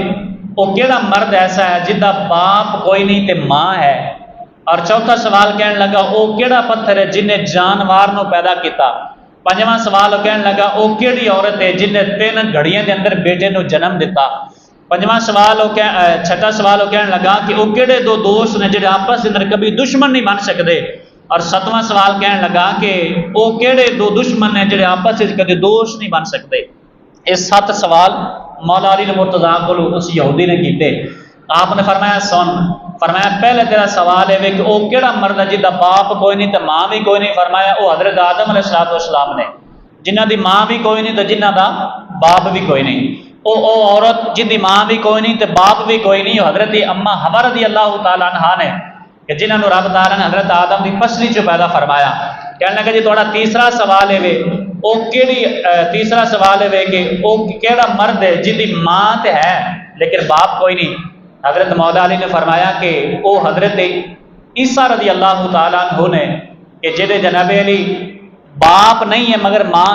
وہ کیڑا مرد ایسا ہے جن دا باپ کوئی نہیں تے ماں ہے؟ اور چوتھا سوال کہنے لگا وہ کیڑا پتھر ہے جن نے جانوار نو پیدا کیتا؟ پنجواں سوال کہنے لگا وہ کیڑی عورت ہے جن نے 3 گھڑیاں دے اندر بیٹے نو جنم دیتا؟ پنجواں سوال چھٹا سوال وہ کہنے لگا کہ وہ کیڑے 2 دوست نے جڑے آپس اندر کبھی دشمن نہیں بن سکتے؟ اور 7واں سوال کہنے لگا کہ وہ کیڑے 2 دشمن نے جڑے آپس میں کبھی دوست نہیں بن سکتے؟ یہ 7 سوال مولا علی المرتضیٰ کو اس یہودی نے کیتے۔ آپ نے فرمایا سن، فرمایا پہلے تیرا سوال ہے کہ وہ کیڑا مرد ہے جہاں باپ کوئی نہیں تو ماں بھی کوئی نہیں؟ فرمایا وہ حضرت آدم علیہ السلام نے، جنہ دی ماں بھی کوئی نہیں تو جنہ دا باپ بھی کوئی نہیں۔ او عورت جن دی ماں بھی کوئی نہیں تو باپ بھی کوئی نہیں، حضرت اما حوا رضی اللہ تعالیٰ عنہ نے کہ جنہوں نے رب تعالیٰ نے حضرت آدم دی پسلی چو پیدا فرمایا۔ کہنے لگا جی تھوڑا تیسرا سوال ہے وہ کیڑی تیسرا سوال ہے کہ وہ کیڑا مرد ہے جن دی ماں تے ہے لیکن باپ کوئی نہیں؟ حضرت مولا علی نے فرمایا کہ وہ حضرت عیسیٰ رضی اللہ تعالیٰ عنہ نے کہ جہے جناب علی باپ نہیں ہے مگر ماں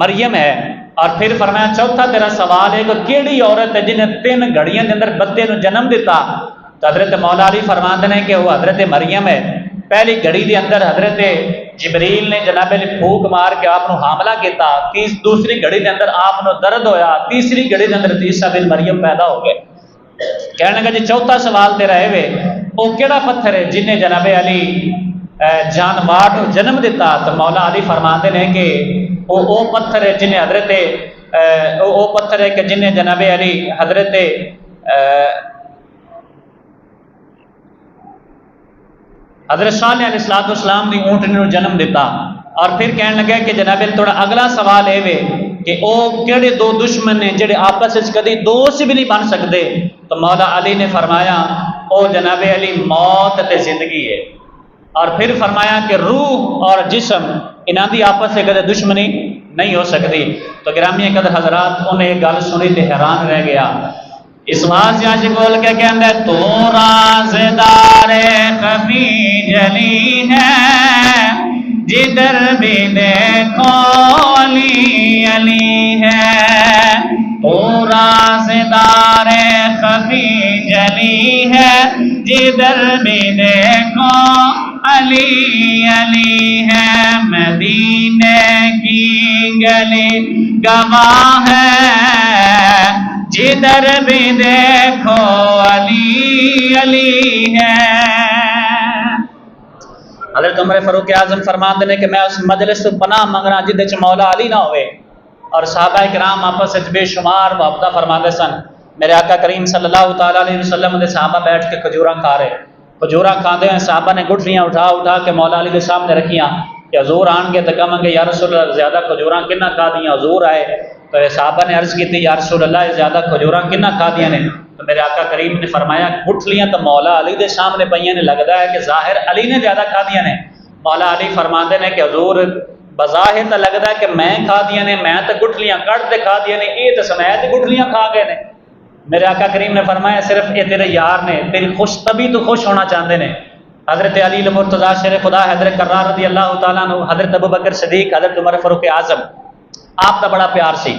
مریم ہے۔ اور پھر فرمایا چوتھا تیرا سوال ہے کہ کیڑی عورت ہے جن نے 3 گھڑیاں کے اندر بچے نو جنم دیتا؟ تو حضرت مولا علی فرماتے ہیں کہ وہ حضرت مریم ہے۔ پہلی گھڑی کے اندر حضرت جبریل نے جناب علی پھوک مار کے آپ حاملہ کیتا، دوسری گھڑی کے اندر آپ درد ہویا، تیسری گھڑی کے اندر عیسیٰ بن مریم پیدا ہو گئے۔ کہنے لگا جی چوتھا سوال تیرا ہے وہ کیڑا پتھر ہے جن نے جناب علی جانوار کو جنم دیتا؟ تو مولا علی فرماتے ہیں کہ وہ پتھر ہے جنہیں حضرت وہ پتھر ہے کہ جنہیں جناب علی حضرت صالح علیہ السلام دی اونٹنی نو جنم دیتا۔ اور پھر کہنے لگا کہ جناب علی تھوڑا اگلا سوال ہے کہ وہ کیڑے 2 دشمن نے جڑے آپس میں کدی دوست بھی نہیں بن سکتے؟ تو مولا علی نے فرمایا وہ جناب علی موت تے زندگی ہے۔ اور پھر فرمایا کہ روح اور جسم انہاں دی آپس سے کدے دشمنی نہیں ہو سکتی۔ تو گرامی قدر حضرات انہیں ایک گل سنی تے حیران رہ گیا۔ اس واضح آج بول کے کہندے تو رازدار خفی جلی ہے جدھر بھی دیکھو علی علی ہے، تو رازدار خفی جلی ہے جدھر بھی دیکھو علی علی ہے، مدینے کی گلی گواہ ہے جدھر بھی دیکھو علی علی ہے۔ حضرت عمر فاروق اعظم فرماتے ہیں کہ میں اس مجلس تو پناہ منگنا جدے چ مولا علی نہ ہوئے، اور صحابہ کرام آپس وچ بے شمار محبت فرماتے سن۔ میرے آقا کریم صلی اللہ تعالیٰ علیہ وسلم دے صحابہ بیٹھ کے کھجوراں کھا رہے، کھجوراں کھاندے ہیں، صحابہ نے گٹھلیاں اٹھا اٹھا کے مولا علی کے سامنے رکھیاں کہ حضور آن گے تو کہیں گے یا رسول اللہ زیادہ کھجوراں کنا کھا دیاں؟ حضور آئے تو صحابہ نے عرض کی تھی یا رسول اللہ زیادہ کھجوراں کنا کھا دیاں نے؟ تو میرے آقا کریم نے فرمایا گٹھلیاں تو مولا علی دے سامنے پئیاں نے، لگتا ہے کہ ظاہر علی نے زیادہ کھا دیاں نے۔ مولا علی فرماتے ہیں کہ حضور بظاہر تو لگتا ہے کہ میں کھا دیاں نے، میں تو گٹھلیاں کٹ کے کھا دیاں نے، یہ تو سمیت گٹھلیاں کھا گئے نے۔ میرے آقا کریم نے فرمایا صرف یہ تیرے یار نے، تیری خوش طبی تو خوش ہونا چاہتے ہیں۔ حضرت علی المرتضیٰ شیر خدا حضرت کرار رضی اللہ تعالیٰ عنہ، حضرت ابو بکر صدیق، حضرت عمر فاروق اعظم، آپ کا بڑا پیار سی۔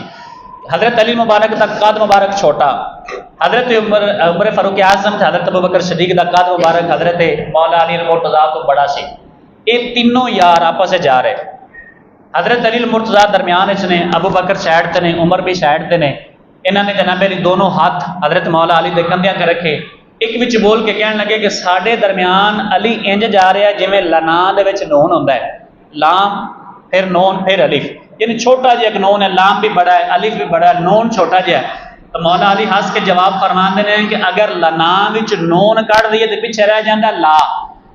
حضرت علی مبارک کا قد مبارک چھوٹا، حضرت عمر فاروق اعظم تھا، حضرت ابو بکر صدیق کا قد مبارک حضرت مولا علی المرتضیٰ تو بڑا سی۔ یہ تینوں یار آپس سے جا رہے، حضرت علی المرتضیٰ درمیان نے، ابو بکر سائڈ تے نے، عمر بھی سائڈ تے نے۔ انہوں نے جناب علی دونوں ہاتھ حضرت مولا علی دے کندھیاں تے رکھے، ایک وچ بول کے کہنے لگے کہ ساڈے درمیان علی انج جا رہا ہے جویں لنا دے وچ نون ہوندا ہے، لام پھر نون پھر الف، یعنی چھوٹا جہا ایک نون ہے، لام بھی بڑا ہے، الف بھی بڑا ہے، نون چھوٹا جہا ہے۔ تو مولا علی ہنس کے جواب فرماندے ہیں کہ اگر لنا وچ نون کڈ دئیے تے پیچھے رہ جاندا لا،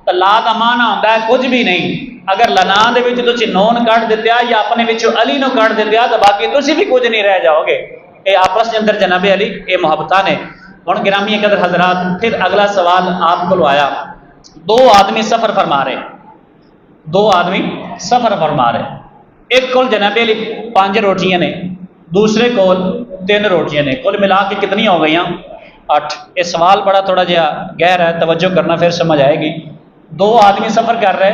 تو لا دا معنی ہوندا ہے کچھ بھی نہیں۔ اگر لنا دے وچ تسی نون کڈ دتیا یا اپنے وچوں علی نو کڈ دتیا تو باقی تسی بھی کچھ نہیں رہ جاؤ گے۔ اے آپس کے اندر جناب علی اے محبتاں نے۔ ہن گرامی قدر حضرات، پھر اگلا سوال آپ کو آیا، دو آدمی سفر فرما رہے، دو آدمی سفر فرما رہے، ایک کول جناب علی 5 روٹیاں نے، دوسرے کول 3 روٹیاں نے، کل ملا کے کتنی ہو گئی؟ 8۔ یہ سوال بڑا تھوڑا جہا گہرا ہے، توجہ کرنا پھر سمجھ آئے گی۔ دو آدمی سفر کر رہے،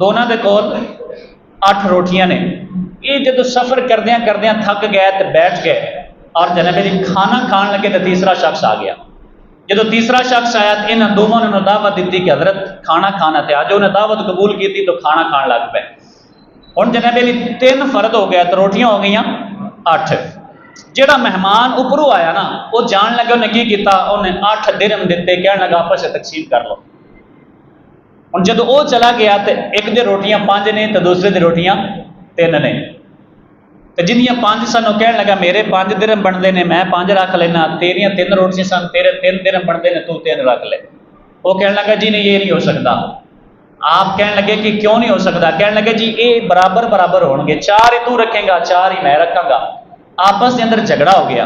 دونوں دے کول 8 روٹیاں نے۔ یہ جدو سفر کردیاں کردیاں تھک گئے تو بیٹھ گئے اور جناب علی کھانا کھان لگے تو تیسرا شخص آ گیا۔ جدو تیسرا شخص آیا تو انہوں دونوں نے دعوت دیتی کہ حضرت کھانا کھانا تھا، جو انہیں دعوت قبول کی تھی تو کھانا کھان لگ پے۔ ہوں جناب علی 3 فرد ہو گیا تو روٹیاں ہو گئی 8۔ جہاں مہمان اوپروں آیا نا، وہ جان لگا انہیں کی کیتا، انہیں 8 درہم دیتے، کہنے لگا آپس سے تقسیم کر لو۔ ہوں جدو وہ چلا گیا تو ایک دے روٹیاں 5 نے تو دوسرے دے روٹیاں 3 نے، تو جنیاں 5 سن وہ کہنے لگا میرے 5 درہم بنتے ہیں، میں 5 رکھ لینا، تیریاں 3 روٹیاں سن، تیرے 3 درہم بنتے ہیں، تو 3 رکھ لے۔ وہ کہنے لگا جی نہیں یہ نہیں ہو سکتا۔ آپ کہنے لگے کہ کیوں نہیں ہو سکتا؟ کہنے لگے جی یہ برابر برابر ہون گے، 4 ہی تو رکھیں گا 4 ہی میں رکھاں گا۔ آپس کے اندر جھگڑا ہو گیا۔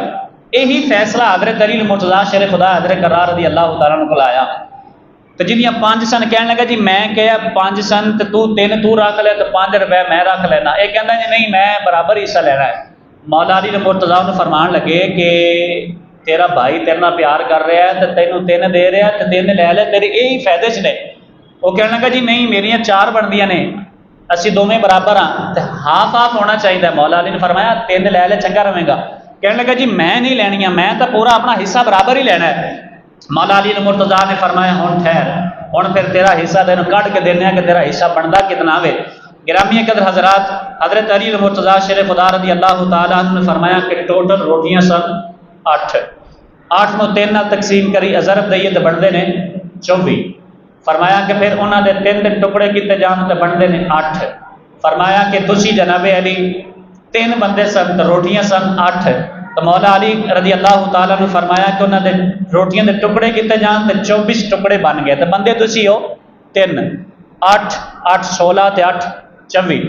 یہی فیصلہ حضرت علی المرتضیٰ شیر خدا حضرت کرار رضی اللہ تعالیٰ عنہ کو آیا۔ تو جنیاں 5 سن کہنے لگا جی میں کہا 5 سن تو 3 تو رکھ لے تو 5 روپے میں رکھ لینا۔ یہ کہتا جی نہیں میں برابر حصہ لینا ہے۔ مولا علی المرتضیٰ نے فرمان لگے کہ تیرا بھائی تیرے نال پیار کر رہا ہے تو تینوں 3 دے رہا ہے تو 3 لے لے، تیرے یہی فائدے چ نے۔ وہ کہنے لگا جی نہیں میریاں 4 بندیاں نے، اسی دونوں برابر ہاں، تو ہاف ہاف ہونا چاہیے۔ مولا علی نے فرمایا 3 لے لے چنگا رہے گا۔ کہنے لگا جی میں نہیں لینیاں، میں تو پورا اپنا حصہ برابر ہی لینا ہے۔ مولا علی المرتضیٰ نے فرمایا ہن ٹھہر، ہن پھر تیرا حصہ تینوں کٹ کے دینے کہ تیرا حصہ بنتا کتنا ہوے۔ گرامی قدر حضرات، حضرت علی المرتضیٰ شیر خدا رضی اللہ تعالیٰ عنہ نے فرمایا کہ ٹوٹل روٹیاں سن 8، 8 نو 3 نال تقسیم کری ضرب دئیے تو بنتے ہیں 24۔ فرمایا کہ پھر انہوں نے 3 ٹکڑے کیتے جان تو بنتے ہیں 8۔ فرمایا کہ تسی جناب علی 3 بندے سن تو روٹیاں سن 8۔ تو مولا علی رضی اللہ تعالیٰ نے فرمایا کہ انہوں نے روٹیاں دے ٹکڑے کیتے جان تو 24 ٹکڑے بن گئے، تو بندے تسی ہو 3، 8 8 16 تے 8 24۔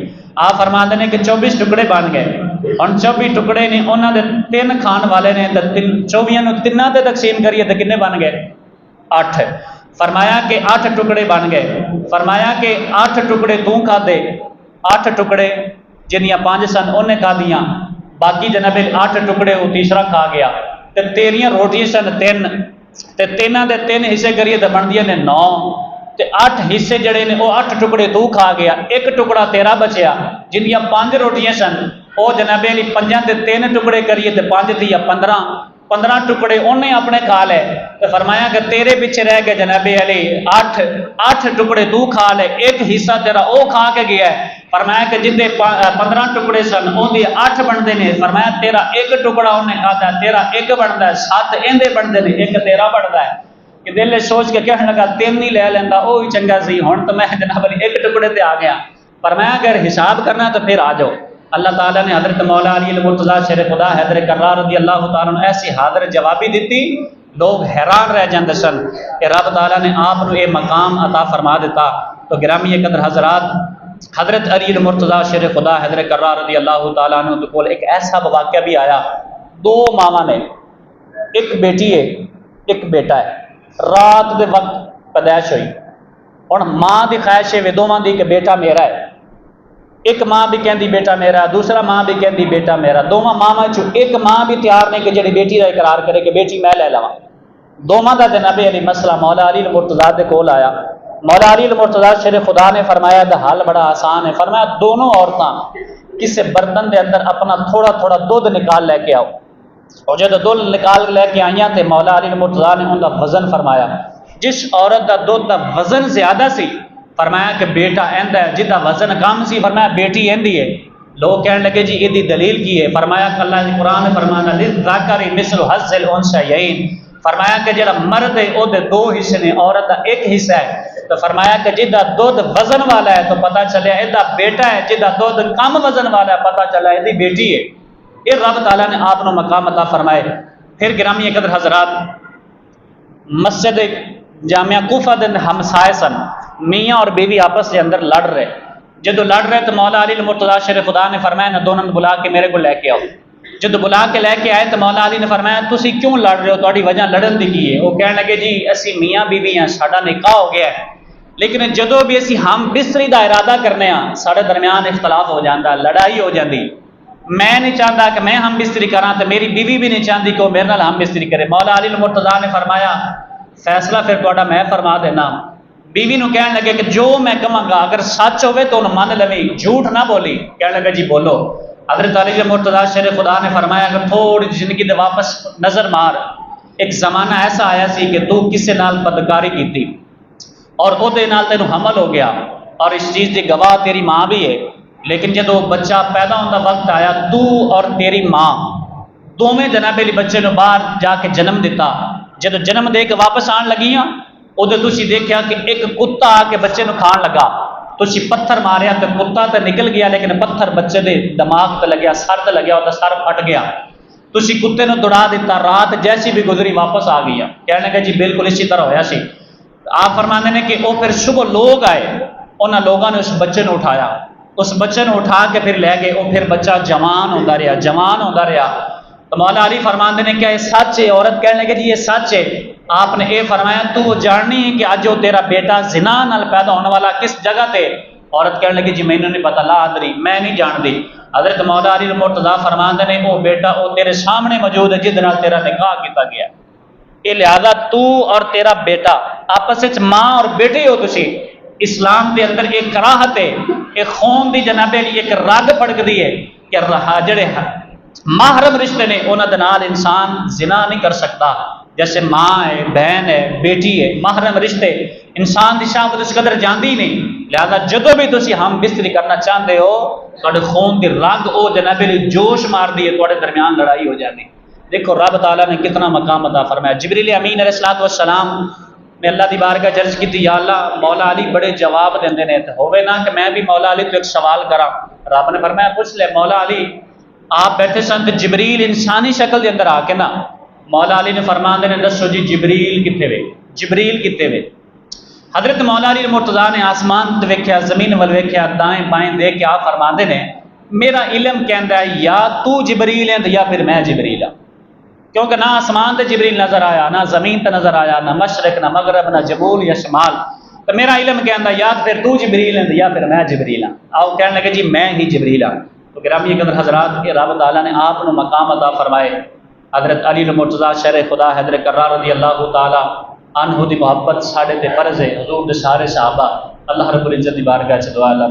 آپ فرماتے ہیں کہ 24 ٹکڑے بن گئے۔ ہن 24 ٹکڑے نے انہوں نے 3 کھان والے نے، تو 24 نو 3 تے تقسیم کریے تو کنے بن گئے؟ 8۔ فرمایا کہ 8 ٹکڑے بن گئے۔ فرمایا کہ 8 ٹکڑے تو کھادے، 8 ٹکڑے جنیاں 5 سن انہیں کھا دیاں، باقی جناب 8 ٹکڑے وہ تیسرا کھا گیا۔ تے تیریاں روٹیاں سن 3، تے 3 دے 3 حصے کریے تو بندیاں نے 9، تے 8 حصے جڑے نے وہ 8 ٹکڑے تو کھا گیا، 1 ٹکڑا تیرا بچیا۔ جنیاں 5 روٹیاں سن وہ جناب علی 5 دے 3 ٹکڑے کریے تو 5 تھی 15 ٹکڑے انہیں اپنے کھا لے۔ تو فرمایا کہ تیرے پیچھے رہ گئے جناب علی 8 ٹکڑے تو کھا لے، 1 حصہ تیرا او کھا کے گیا ہے۔ فرمایا کہ جن 15 ٹکڑے سن ان کے 8 بنتے ہیں۔ فرمایا تیرا 1 ٹکڑا انہیں کھاتا ہے، تیرا 1 بنتا ہے، 7 اندے بنتے ہیں، 1 تیرا بنتا ہے۔ کہ دل سوچ کے کہنے لگا 3 ہی لے لینا وہ ہی چنگا سی، ہوں تو میں جناب علی 1 ٹکڑے تے آ گیا۔ فرمایا اگر حساب کرنا تو پھر آ جاؤ۔ اللہ تعالیٰ نے حضرت مولا علی المرتضیٰ شیر خدا حیدر کرار رضی اللہ تعالیٰ نے ایسی حاضر جوابی دیتی، لوگ حیران رہ جاندے سن کہ رب تعالیٰ نے آپ کو یہ مقام عطا فرما دیتا۔ تو گرامی قدر حضرات، حضرت علی المرتضیٰ شیر خدا حیدر کرار رضی اللہ تعالیٰ عنہ کو ایک ایسا واقعہ بھی آیا، 2 ماواں نے، ایک بیٹی ہے ایک بیٹا ہے، رات دے وقت پیدائش ہوئی۔ اور ماں دی خواہش ہے دونوں دی کہ بیٹا میرا ہے، ایک ماں بھی کہندی بیٹا میرا، دوسرا ماں بھی کہندی بیٹا میرا، دونوں ماں چوں ایک ماں بھی تیار نہیں کہ جڑی بیٹی کا اقرار کرے کہ بیٹی میں لے لواں۔ دونوں کا جناب علی مسئلہ مولا علی المرتضیٰ دے کول آیا۔ مولا علی المرتضیٰ شیر خدا نے فرمایا دا حل بڑا آسان ہے، فرمایا دونوں عورتاں کسی برتن دے اندر اپنا تھوڑا تھوڑا دودھ نکال لے کے آؤ، اور جب دودھ نکال لے کے آئیاں تے مولا علی المرتضیٰ نے ان کا وزن فرمایا۔ جس عورت دا دودھ دا وزن زیادہ سی فرمایا کہ بیٹا ایندا ہے، جدا وزن کم سی فرمایا بیٹی ایندی ہے۔ لوگ کہنے لگے جی یہ دلیل کی ہے؟ فرمایا کہ اللہ نے قرآن میں فرمانا للذکر مثل حظ الانثیین، فرمایا کہ جڑا مرد ہے وہ دو حصے نے، عورت کا ایک حصہ ہے۔ تو فرمایا کہ جدا دودھ وزن والا ہے تو پتہ چلیا یہ بیٹا ہے، جدا دودھ کم وزن والا ہے پتہ چلا یہ بیٹی ہے۔ یہ رب تعالیٰ نے آپ کو مقام عطا فرمائے۔ پھر گرامی قدر حضرات، مسجد جامعہ کوفہ دے ہمسائے سن، میاں اور بیوی آپس کے اندر لڑ رہے، جدو لڑ رہے تو مولا علی المرتضیٰ شیر خدا نے فرمایا نہ دونوں نے بلا کے میرے کو لے کے آؤ۔ جدو بلا کے لے کے آئے تو مولا علی نے فرمایا تسی کیوں لڑ رہے ہو، تہاڈی وجہ لڑن دی کی ہے؟ وہ کہنے لگے جی اسی میاں بیوی ہیں، ساڈا نکاح ہو گیا ہے، لیکن جدو بھی اسی ہم بستری دا ارادہ کرنے ہاں سارے درمیان اختلاف ہو جاتا، لڑائی ہو جاتی۔ میں نہیں چاہتا کہ میں ہم بستری کراں تو میری بیوی بھی نہیں چاہتی کہ وہ میرے نال ہم بستری کرے۔ مولا علی المرتضیٰ نے فرمایا فیصلہ پھر تہاڈا میں فرما دینا۔ بیوی نو کہنے لگے کہ جو میں کہاں گا اگر سچ ہوئے تو انہوں مان لوی، جھوٹ نہ بولی۔ کہنے لگے جی بولو۔ حضرت علی المرتضیٰ شیر خدا نے فرمایا کہ تھوڑی زندگی دے واپس نظر مار، ایک زمانہ ایسا آیا سی کہ تو کسے نال بدکاری کیتی اور او دے نال تینوں حمل ہو گیا، اور اس چیز دی گواہ تیری ماں بھی ہے، لیکن جدو بچہ پیدا ہونے کا وقت آیا تو اور تیری ماں دونوں جناب علی بچے نو باہر جا کے جنم دیتا۔ جدو جنم دے کے واپس آن لگیاں ادھر تسی دیکھا کہ ایک کتا آ کے بچے نو کھان لگا، تسی پتھر ماریا تو کتا تو نکل گیا لیکن پتھر بچے دے دماغ تے لگیا، سر تے لگیا، وہ سر پھٹ گیا۔ تسی کتے نو دوڑا دیتا، رات جیسی بھی گزری واپس آ گیا۔ کہنے لگے جی بالکل اسی طرح ہویا سی۔ آپ فرماتے ہیں کہ وہ پھر صبح لوگ آئے، انہاں لوگوں نے اس بچے نو اٹھایا، اس بچے نو اٹھا کے پھر لے گئے، وہ پھر بچہ جوان ہوتا رہا، جوان ہوتا رہا۔ تو مولا علی فرماتے ہیں کیا یہ سچ ہے؟ عورت کہنے لگے جی یہ سچ ہے۔ آپ نے یہ فرمایا تو وہ جاننی ہے کہ اج وہ تیرا بیٹا زنا نال پیدا ہونے والا کس جگہ تے؟ عورت کہنے لگی جی مینوں نہیں پتا، لا ادری، میں نہیں جانتی۔ حضرت مولا علی المرتضیٰ فرماتے ہیں وہ بیٹا وہ تیرے سامنے موجود ہے جس نال تیرا نکاح کیتا گیا، یہ لہذا تو اور تیرا بیٹا آپس وچ ماں اور بیٹے ہو تسی۔ اسلام دے اندر ایک کراہت ہے، ایک خون دی جناب علی ایک رگ پھڑکدی ہے کہ جڑے محرم رشتے نے انہاں دے نال انسان زنا نہیں کر سکتا، جیسے ماں ہے، بہن ہے، بیٹی ہے، محرم رشتے انسان دی شہوت اس قدر جاندی نہیں۔ لہذا جدو بھی تسی ہم بستری کرنا چاہتے ہو تہاڈے خون دی رگ او جناب علی جوش مار دی ہے، تہاڈے درمیان لڑائی ہو جاتی۔ دیکھو رب تعالیٰ نے کتنا مقام عطا فرمایا۔ جبریل امین علیہ السلام نے اللہ دی بارگاہ جرج کی یا اللہ مولا علی بڑے جواب دیندے نے، تے ہوے نا کہ میں بھی مولا علی تو ایک سوال کراں۔ رب نے فرمایا پوچھ لے۔ مولا علی آپ بیٹھے سن تے جبریل انسانی شکل دے اندر آ کے نا مولا علی نے فرماندے نے دسو جی جبریل کتے وے، جبریل کتے وے؟ حضرت مولا علی المرتضیٰ نے آسمان تے ویکھیا، زمین ول ویکھیا، دائیں بائیں دیکھ کے آپ فرماندے نے میرا علم کہندا ہے یا تو جبریل ہے یا پھر میں جبریل ہاں، کیونکہ نہ آسمان تے جبریل نظر آیا، نہ زمین تے نظر آیا، نہ مشرق نہ مغرب نہ جبول یا شمال، تو میرا علم کہندا یا پھر تو جبریل ہے یا پھر میں جبریل ہاں۔ آؤ کہنے لگے جی میں ہی جبریل ہاں۔ تو گرامی قدر حضرات کے رب تعالیٰ نے آپ کو مقام عطا فرمائے۔ حضرت علی المرتضیٰ شیر خدا حیدر کرار رضی اللہ تعالیٰ عنہ دی محبت ساڑھے تے فرض ہے، حضور دے سارے صحابہ اللہ رب العزت دی بارگاہ چ دعا اللہ